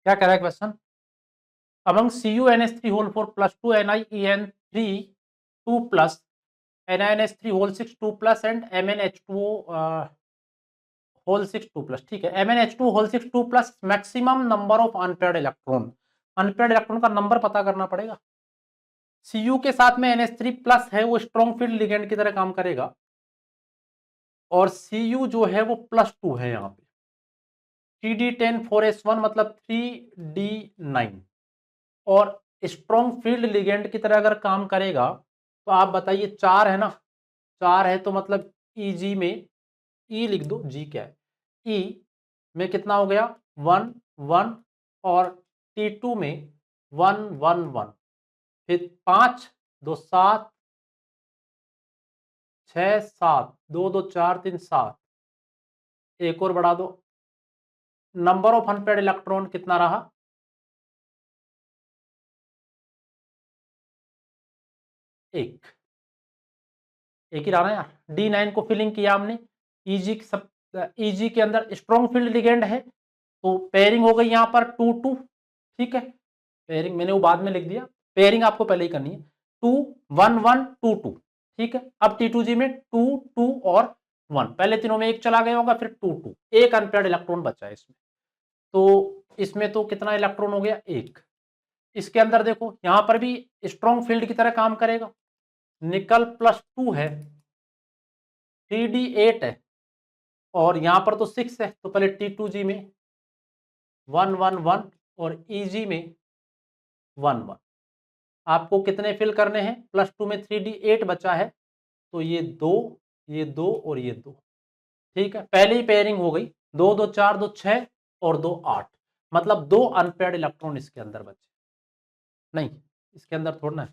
क्या कह रहा है question? Among CuNH3 whole 4 plus 2 NiEN3 2 plus NiNH3 whole 6 2 plus and MnH2O whole 6 2 plus, ठीक है। MnH2 whole 6 2 plus maximum number of unpaired electron, unpaired electron का number पता करना पड़ेगा। Cu के साथ में NH3 प्लस है, वो स्ट्रॉन्ग फील्ड लिगेंड की तरह काम करेगा, और Cu जो है वो +2 है यहाँ पे। 3d10 4s1 मतलब 3d9, और स्ट्रॉन्ग फील्ड लिगेंड की तरह अगर काम करेगा तो आप बताइए 4 है ना, 4 है तो मतलब Eg में E लिख दो, G क्या है, E में कितना हो गया 1 1, और T2 में 1 1 1, फिर 5 2 7 6 7 2 2 4 3 7, एक और बढ़ा दो, नंबर ऑफ अनपेयर्ड इलेक्ट्रॉन कितना रहा, एक ही रहा ना यार। D9 को फिलिंग किया हमने, Eg के अंदर स्ट्रॉन्ग फील्ड लिगेंड है, तो पेयरिंग हो गई यहाँ पर 2 2, ठीक है। पेयरिंग मैंने वो बाद में लिख दिया, पेयरिंग आपको पहले ही करनी है, 2 1 1 2 2, ठीक है। अब T2G में 2 2 और 1, पहले तीनों में एक चला गया होगा, फिर 2 2, एक अनपेयर्ड इलेक्ट्रॉन बचा है इसमें, तो इसमें तो कितना इलेक्ट्रॉन हो गया, एक। इसके अंदर देखो यहां पर भी स्ट्रॉन्ग फील्ड की तरह काम करेगा, निकल +2 है, 3d8 है, और यहां पर तो 6 है, तो पहले T2G में 1 1 1 और Eg में 1 1। आपको कितने फिल करने हैं, +2 में 3d8 बचा है, तो ये 2 और ये 2, ठीक है। पहले ही पेयरिंग हो गई, 2 2 4 2 6 और 2 8, मतलब 2 अनपेयर्ड इलेक्ट्रॉन इसके अंदर बचे, नहीं इसके अंदर थोड़ा ना,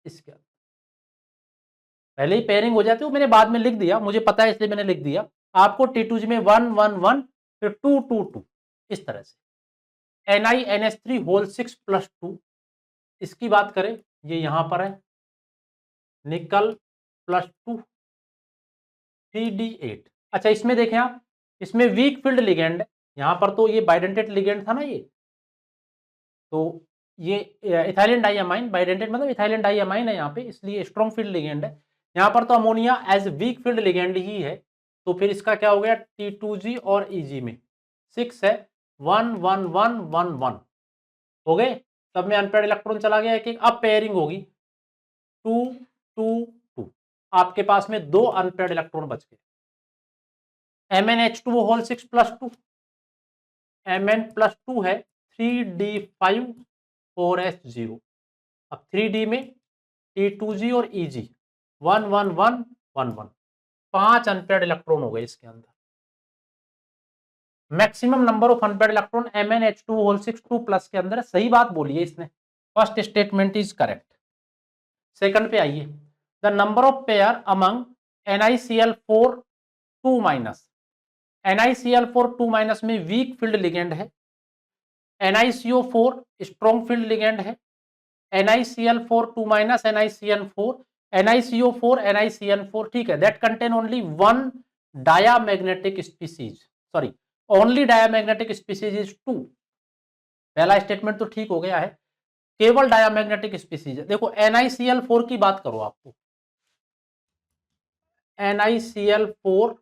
इसके अंदर पहले ही पेयरिंग हो जाती है, वो मैंने बाद में लिख दिया, मुझे पता है इसलिए मैंने लिख दिया। आपको T2G में 1 1 1 फिर 2 2 2, इस तरह से। NiNH3 होल 6 प्लस 2, इसकी बात करें ये यहां पर है, निकल +2 3d8। अच्छा इसमें देखें आप, इसमें वीक फील्ड लिगेंड है, यहां पर तो ये बाइडेंटेट लिगेंड था ना ये, तो ये इथाइलिन डाइअमाइन, बाइडेंटेट मतलब इथाइलिन डाइअमाइन है यहाँ पे, इसलिए स्ट्रॉन्ग फील्ड लिगेंड है। यहाँ पर तो ammonia as weak field ligand ही है, तो फिर इसका क्या हो गया, T2G और Eg में 6 है, 1 1 1 1 1 हो गए, सब में अनपेयर्ड इलेक्ट्रॉन चला गया एक एक। अब पेयरिंग होगी 2 2 2, आपके पास में 2 अनपेयर्ड इलेक्ट्रॉन बच गए। MnH2 होल 6 प्लस 2, Mn+2 है, 3d5 4s0। अब 3d में T2G और Eg 1 1 1 1 1, 5 अनपेयर्ड इलेक्ट्रॉन हो गए इसके अंदर। Maximum number of unpaired electron MnH2 whole 6 2 plus के अंदर, सही बात बोली है इसने, first statement is correct. Second पे आइए, the number of pair among NiCl4 2 minus, NiCl4 2 minus में वीक फील्ड लिगेंड है, NiCO4 स्ट्रॉन्ग फील्ड लिगेंड है, NiCl4 2 minus NiCN4 NiCO4 NiCN4, ठीक है, that contain only one diamagnetic species, sorry only diamagnetic species is 2। पहला statement तो ठीक हो गया है, केवल डायामैग्नेटिक स्पीसीज है। देखो NiCl4 की बात करो, आपको NiCl4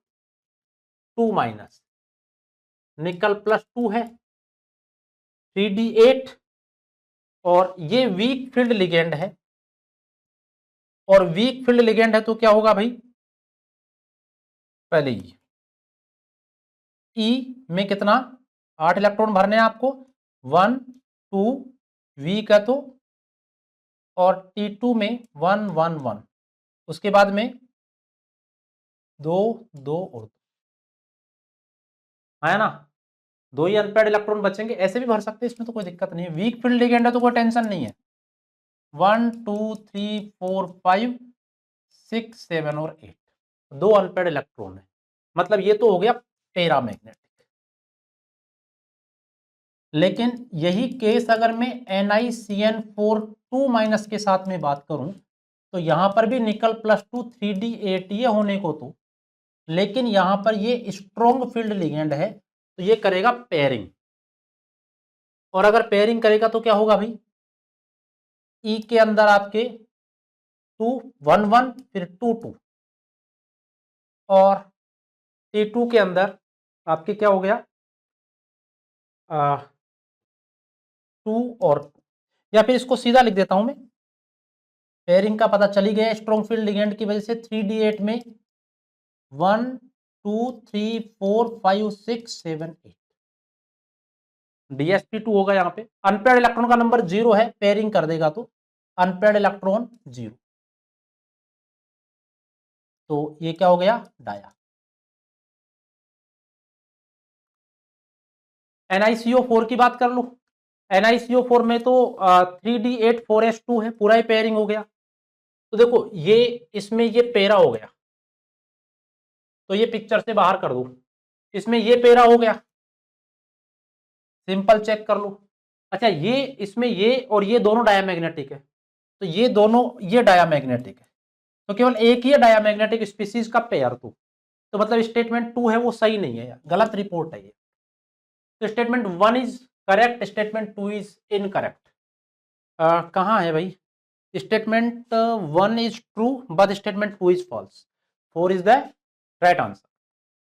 2 माइनस, निकल +2 है, 3d8, और ये वीक फील्ड लिगेंड है, और वीक फील्ड लिगेंड है तो क्या होगा भाई, पहले ही E में कितना 8 इलेक्ट्रॉन भरने हैं आपको, 1 2 वीक है तो, और T2 में 1 1 1, उसके बाद में 2 2 और 2, है ना, 2 ही अनपेयर्ड इलेक्ट्रॉन बचेंगे, ऐसे भी भर सकते हैं, इसमें तो कोई दिक्कत नहीं है, वीक फील्ड लिगेंड है तो कोई टेंशन नहीं है। 1 2 3 4 5 6 7 और 8, 2 अनपेयर्ड इलेक्ट्रॉन है, मतलब ये तो हो गया पैरामैग्नेटिक। लेकिन यही केस अगर मैं NiCN4 2 माइनस के साथ में बात करूं, तो यहां पर भी निकल +2 3d8 ये होने को तो, लेकिन यहां पर ये स्ट्रॉन्ग फील्ड लिगेंड है, तो ये करेगा पेयरिंग, और अगर पेयरिंग करेगा तो क्या होगा भाई, ई के अंदर आपके 2 1 1 फिर 2 2 और T2 के अंदर आपके क्या हो गया 2 और 2, या फिर इसको सीधा लिख देता हूं मैं, पेयरिंग का पता चली गया स्ट्रॉन्ग फील्ड लिगेंड की वजह से 3D8 में 1 2 3 4 5 6 7 8 DsP2 होगा। यहाँ पे अनपेयर्ड इलेक्ट्रॉन का नंबर 0 है, पेयरिंग कर देगा तो अनपेयर्ड इलेक्ट्रॉन 0, तो ये क्या हो गया डाया। NiCO4 की बात कर लो, NiCO4 में तो 3D8 4s2 है, पूरा ही पेयरिंग हो गया। तो देखो ये इसमें ये पेरा हो गया, तो ये पिक्चर से बाहर कर दो, इसमें ये पेरा हो गया, सिंपल चेक कर लो। अच्छा ये इसमें ये और ये दोनों डायामैग्नेटिक है, तो ये दोनों ये डायामैग्नेटिक है, तो केवल एक ही डायामैग्नेटिक स्पीसीज का पेयर तो मतलब स्टेटमेंट 2 है वो सही नहीं है, गलत रिपोर्ट है ये। तो statement 1 is correct, statement 2 is incorrect. कहाँ है भाई, statement 1 is true but statement 2 is false, 4 is the right answer.